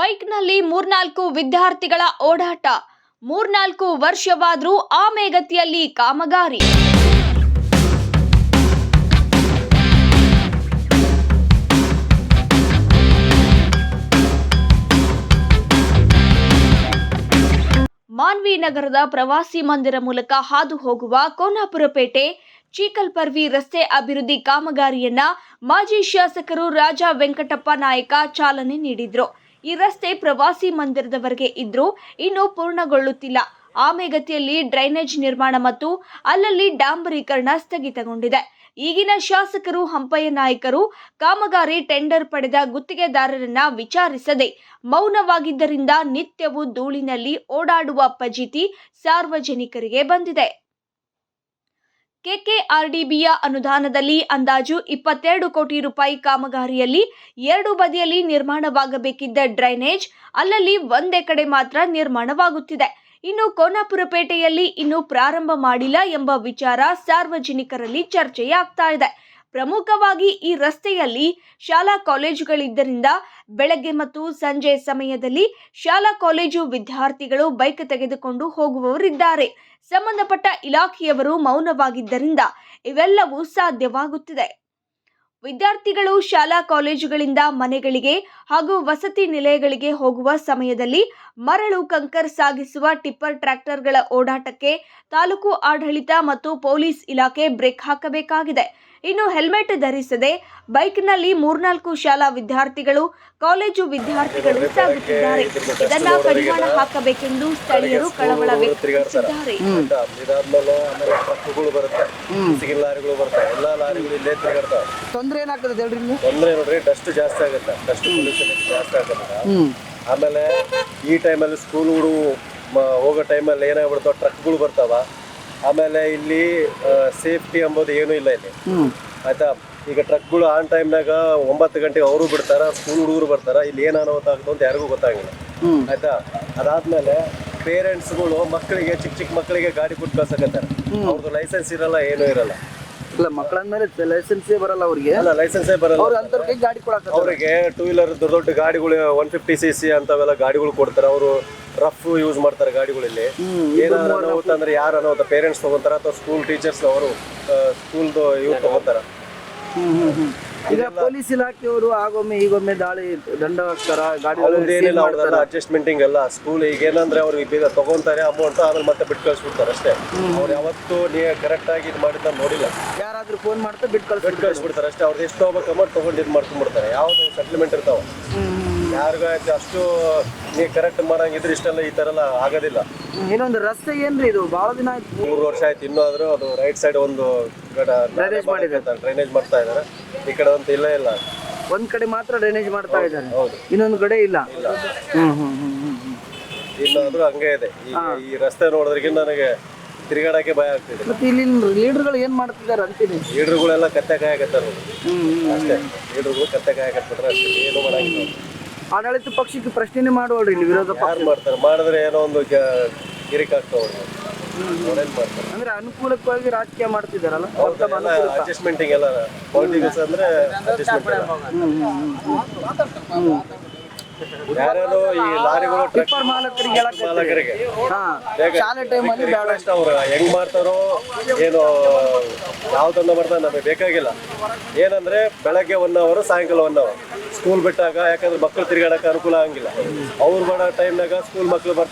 ಬೈಕ್ನಲ್ಲಿ 3-4 ವಿದ್ಯಾರ್ಥಿಗಳ ಓಡಾಟ. 3-4 ವರ್ಷವಾದರೂ ಆಮೆಗತಿಯಲ್ಲಿ ಕಾಮಗಾರಿ. ಮಾನ್ವಿ ನಗರದ ಪ್ರವಾಸಿ ಮಂದಿರ ಮೂಲಕ ಹಾದು ಹೋಗುವ ಕೋನಾಪುರಪೇಟೆ ಚೀಕಲ್ಪರ್ವಿ ರಸ್ತೆ ಅಭಿವೃದ್ಧಿ ಕಾಮಗಾರಿಯನ್ನ ಮಾಜಿ ಶಾಸಕರು ರಾಜಾ ವೆಂಕಟಪ್ಪ ನಾಯಕ ಚಾಲನೆ ನೀಡಿದ್ರು. ಈ ರಸ್ತೆ ಪ್ರವಾಸಿ ಮಂದಿರದವರೆಗೆ ಇದ್ರೂ ಇನ್ನೂ ಪೂರ್ಣಗೊಳ್ಳುತ್ತಿಲ್ಲ. ಆಮೆಗತಿಯಲ್ಲಿ ಡ್ರೈನೇಜ್ ನಿರ್ಮಾಣ ಮತ್ತು ಅಲ್ಲಲ್ಲಿ ಡಾಂಬರೀಕರಣ ಸ್ಥಗಿತಗೊಂಡಿದೆ. ಈಗಿನ ಶಾಸಕರು ಹಂಪಯ್ಯ ನಾಯ್ಕರು ಕಾಮಗಾರಿ ಟೆಂಡರ್ ಪಡೆದ ಗುತ್ತಿಗೆದಾರರನ್ನ ವಿಚಾರಿಸದೆ ಮೌನವಾಗಿದ್ದರಿಂದ ನಿತ್ಯವೂ ಧೂಳಿನಲ್ಲಿ ಓಡಾಡುವ ಫಜೀತಿ ಸಾರ್ವಜನಿಕರಿಗೆ ಬಂದಿದೆ. ಕೆಕೆಆರ್ಡಿಬಿಯ ಅನುದಾನದಲ್ಲಿ ಅಂದಾಜು 22 ಕೋಟಿ ರೂಪಾಯಿ ಕಾಮಗಾರಿಯಲ್ಲಿ 2 ಬದಿಯಲ್ಲಿ ನಿರ್ಮಾಣವಾಗಬೇಕಿದ್ದ ಡ್ರೈನೇಜ್ ಅಲ್ಲಲ್ಲಿ ಒಂದೇ ಕಡೆ ಮಾತ್ರ ನಿರ್ಮಾಣವಾಗುತ್ತಿದೆ. ಇನ್ನು ಕೋನಾಪುರಪೇಟೆಯಲ್ಲಿ ಇನ್ನೂ ಪ್ರಾರಂಭ ಮಾಡಿಲ್ಲ ಎಂಬ ವಿಚಾರ ಸಾರ್ವಜನಿಕರಲ್ಲಿ ಚರ್ಚೆಯಾಗ್ತಾ ಇದೆ. ಪ್ರಮುಖವಾಗಿ ಈ ರಸ್ತೆಯಲ್ಲಿ ಶಾಲಾ ಕಾಲೇಜುಗಳಿದ್ದರಿಂದ ಬೆಳಗ್ಗೆ ಮತ್ತು ಸಂಜೆ ಸಮಯದಲ್ಲಿ ಶಾಲಾ ಕಾಲೇಜು ವಿದ್ಯಾರ್ಥಿಗಳು ಬೈಕ್ ತೆಗೆದುಕೊಂಡು ಹೋಗುವವರಿದ್ದಾರೆ. ಸಂಬಂಧಪಟ್ಟ ಇಲಾಖೆಯವರು ಮೌನವಾಗಿದ್ದರಿಂದ ಇವೆಲ್ಲವೂ ಸಾಧ್ಯವಾಗುತ್ತಿದೆ. ವಿದ್ಯಾರ್ಥಿಗಳು ಶಾಲಾ ಕಾಲೇಜುಗಳಿಂದ ಮನೆಗಳಿಗೆ ಹಾಗೂ ವಸತಿ ನಿಲಯಗಳಿಗೆ ಹೋಗುವ ಸಮಯದಲ್ಲಿ ಮರಳು ಕಂಕರ್ ಸಾಗಿಸುವ ಟಿಪ್ಪರ್ ಟ್ರ್ಯಾಕ್ಟರ್ಗಳ ಓಡಾಟಕ್ಕೆ ತಾಲೂಕು ಆಡಳಿತ ಮತ್ತು ಪೊಲೀಸ್ ಇಲಾಖೆ ಬ್ರೇಕ್ ಹಾಕಬೇಕಾಗಿದೆ. ಇನ್ನು ಹೆಲ್ಮೆಟ್ ಧರಿಸದೆ ಬೈಕ್ನಲ್ಲಿ 3-4 ಶಾಲಾ ವಿದ್ಯಾರ್ಥಿಗಳು ಕಾಲೇಜು ವಿದ್ಯಾರ್ಥಿಗಳು ಸಾಗುತ್ತಿದ್ದಾರೆ. ಇದನ್ನ ಕಡಿವಾಣ ಹಾಕಬೇಕೆಂದು ಸ್ಥಳೀಯರು ಕಳವಳ ವ್ಯಕ್ತಪಡಿಸಿದ್ದಾರೆ. ತೊಂದ್ರೆ ಏನಾಗ್ತದೆ ಹೇಳ್ರಿ? ತೊಂದ್ರೆ ನೋಡ್ರಿ, ಡಸ್ಟ್ ಜಾಸ್ತಿ ಆಗುತ್ತೆ, ಡಸ್ಟ್ ಪೊಲ್ಯೂಷನ್ ಜಾಸ್ತಿ ಆಗುತ್ತೆ. ಆಮೇಲೆ ಈ ಟೈಮಲ್ಲಿ ಸ್ಕೂಲ್ ಹುಡುಗರು ಹೋಗೋ ಟೈಮಲ್ಲಿ ಏನಾಗ್ಬಿಡ್ತಾವ, ಟ್ರಕ್ಗಳು ಬರ್ತಾವ. ಆಮೇಲೆ ಇಲ್ಲಿ ಸೇಫ್ಟಿ ಎಂಬುದು ಏನೂ ಇಲ್ಲ ಇಲ್ಲಿ, ಆಯ್ತಾ. ಈಗ ಟ್ರಕ್ಗಳು ಆನ್ ಟೈಮ್ನಾಗ 9 ಗಂಟೆಗೆ ಅವರು ಬಿಡ್ತಾರ, ಸ್ಕೂಲ್ ಹುಡುಗರು ಬರ್ತಾರ. ಇಲ್ಲಿ ಏನು ಅನಾಹುತ ಆಗುತ್ತೆ ಅಂತ ಯಾರಿಗೂ ಗೊತ್ತಾಗಿಲ್ಲ, ಆಯ್ತಾ. ಅದಾದ್ಮೇಲೆ ಪೇರೆಂಟ್ಸ್ಗಳು ಮಕ್ಕಳಿಗೆ ಚಿಕ್ಕ ಮಕ್ಕಳಿಗೆ ಗಾಡಿ ಕೊಟ್ಟು ಕಳ್ಸಕತ್ತಾರೆ. ಅವ್ರದ್ದು ಲೈಸೆನ್ಸ್ ಇರಲ್ಲ, ಏನೂ ಇರಲ್ಲ. ಇಲ್ಲ, ಮಕ್ಕಳಂದ್ಮೇಲೆ ಲೈಸೆನ್ಸೇ ಬರಲ್ಲ ಅವ್ರಿಗೆ. ಅಲ್ಲ, ಲೈಸೆನ್ಸೇ ಬರಲ್ಲ. ಗಾಡಿ ಕೊಡಕ್ಕೆ ಅವರಿಗೆ 2 ವೀಲರ್ ದೊಡ್ಡ ಗಾಡಿಗಳು 150cc ಅಂತವೆಲ್ಲ ಗಾಡಿಗಳು ಕೊಡ್ತಾರೆ. ಅವರು ರಫ್ ಯೂಸ್ ಮಾಡ್ತಾರೆ ಗಾಡಿಗಳಲ್ಲಿ. ಏನಾದ್ರು ಅನಾಹುತ ಅಂದ್ರೆ ಯಾರು ಅನಾಹುತ, ಪೇರೆಂಟ್ಸ್ ತಗೋತಾರ ಅಥವಾ ಸ್ಕೂಲ್ ಟೀಚರ್ಸ್ ಅವರು ಸ್ಕೂಲ್ದು ಇವ್ರು ತಗೋತಾರ. ಈಗ ಪೊಲೀಸ್ ಇಲಾಖೆಯವರು ಆಗೊಮ್ಮೆ ಈಗೊಮ್ಮೆ ದಾಳಿ ದಂಡ ಹಾಕ್ತಾರ, ಏನಿಲ್ಲ, ಅವ್ರದೆಲ್ಲ ಅಡ್ಜಸ್ಟ್ಮೆಂಟ್ ಎಲ್ಲ. ಸ್ಕೂಲ್ ಈಗ ಏನಂದ್ರೆ ಅವ್ರು ಈಗ ತಗೊಂತಾರೆ ಅಮೌಂಟ್, ಆಮೇಲೆ ಮತ್ತೆ ಬಿಟ್ಟು ಕಳ್ಸಿಬಿಡ್ತಾರೆ ಅಷ್ಟೇ. ಅವ್ರು ಯಾವತ್ತೂ ಕರೆಕ್ಟ್ ಆಗಿ ಇದು ಮಾಡಿದ ನೋಡಿಲ್ಲ. ಯಾರಾದ್ರೂ ಫೋನ್ ಮಾಡ್ತಾ ಬಿಟ್ಟು ಕಳ್ಸಿಬಿಡ್ತಾರೆ ಅಷ್ಟೇ. ಅವ್ರದ್ದು ಎಷ್ಟು ಹೋಗ್ಬೇಕು ಅಮೌಂಟ್ ತಗೊಂಡು ಇದು ಮಾಡ್ಕೊಂಡ್ಬಿಡ್ತಾರೆ. ಯಾವ್ದು ಸೆಟ್ಲ್ಮೆಂಟ್ ಇರ್ತಾವ, ಯಾರಿಗೂ ಅಷ್ಟು ನೀವು ಕರೆಕ್ಟ್ ಮಾಡಂಗಿದ್ರೆ ಇಷ್ಟೆಲ್ಲ ಈ ತರ ಎಲ್ಲ ಆಗೋದಿಲ್ಲ. ಇನ್ನೊಂದು ರಸ್ತೆ ಏನ್ರಿ ಇದು ಬಹಳ ದಿನ ಆಯ್ತು, 3 ವರ್ಷ ಆಯ್ತು. ಇನ್ನೂ ಆದ್ರೂ ಅದು ರೈಟ್ ಸೈಡ್ ಒಂದು ಡ್ರೈನೇಜ್ ಮಾಡ್ತಾ ಇದಾರೆ, ಈ ಕಡೆ ಅಂತ ಇಲ್ಲ. ಒಂದ್ ಕಡೆ ಮಾತ್ರ ಡ್ರೈನೇಜ್ ಮಾಡ್ತಾ ಇದ್ದಾರೆ, ಇನ್ನೊಂದು ಕಡೆ ಇಲ್ಲ. ಇನ್ನಾದ್ರೂ ಹಂಗೆ ಇದೆ. ಈ ರಸ್ತೆ ನೋಡಿದ್ರಿಗೆ ನನಗೆ ತಿರುಗಾಡಕ್ಕೆ ಭಯ ಆಗ್ತಿದೆ. ಮತ್ತೆ ಇಲ್ಲಿ ಲೀಡರ್ಗಳು ಏನ್ ಮಾಡ್ತಿದ್ದಾರೆ ಅಂತೀನಿ? ಲೀಡರ್ಗಳೆಲ್ಲ ಕತ್ತೆ ಕಾಯಕತ್ತಾರ ಅಷ್ಟೇ. ಲೀಡರ್ಗಳು ಕತ್ತೆ ಕಾಯಕತ್ಬಿಟ್ರೆ ಅಷ್ಟೇ, ಏನು ಮಾಡಂಗಿಲ್ಲ. ಆಡಳಿತ ಪಕ್ಷಕ್ಕೆ ಪ್ರಶ್ನೆ ಮಾಡುವಲ್ರಿ ಇಲ್ಲಿ ವಿರೋಧ ಪಕ್ಷ ಮಾಡ್ತಾರೆ. ಮಾಡಿದ್ರೆ ಏನೋ ಒಂದು ಕಿರಿಕಾಗ್ತಾವ. ಅಂದ್ರೆ ಅನುಕೂಲಕ್ಕಾಗಿ ರಾಜಕೀಯ ಮಾಡ್ತಿದಾರಲ್ಲ, ಅಡ್ಜಸ್ಟ್ಮೆಂಟಿಂಗ್ ಎಲ್ಲ. ಪಾಲಿಟಿಕ್ಸ್ ಅಂದ್ರೆ ಅಡ್ಜಸ್ಟ್ಮೆಂಟ್. ಯಾರ್ಯಾರು ಈ ಲಾರಿಗಳು ಟಿಪ್ಪರ್ ಮಾಲಕರಿಗೆ ಶಾಲೆ ಟೈಮಲ್ಲಿ ಅವ್ರು ಹೆಂಗ್ ಮಾಡ್ತಾರೋ ಏನೋ, ಯಾವ್ದನ್ನ ಮಾಡ್ತಾರೆ ನಮಗೆ ಬೇಕಾಗಿಲ್ಲ. ಏನಂದ್ರೆ ಬೆಳಗ್ಗೆ 1 hour, ಸಾಯಂಕಾಲ 1 hour ಸ್ಕೂಲ್ ಬಿಟ್ಟಾಗ. ಯಾಕಂದ್ರೆ ಮಕ್ಕಳು ತಿರುಗಾಡಕ್ಕೆ ಅನುಕೂಲ ಆಗಂಗಿಲ್ಲ. ಅವ್ರು ಮಾಡೋ ಟೈಮ್ನಾಗ ಸ್ಕೂಲ್ ಮಕ್ಕಳು ಬರ್ತಾರೆ.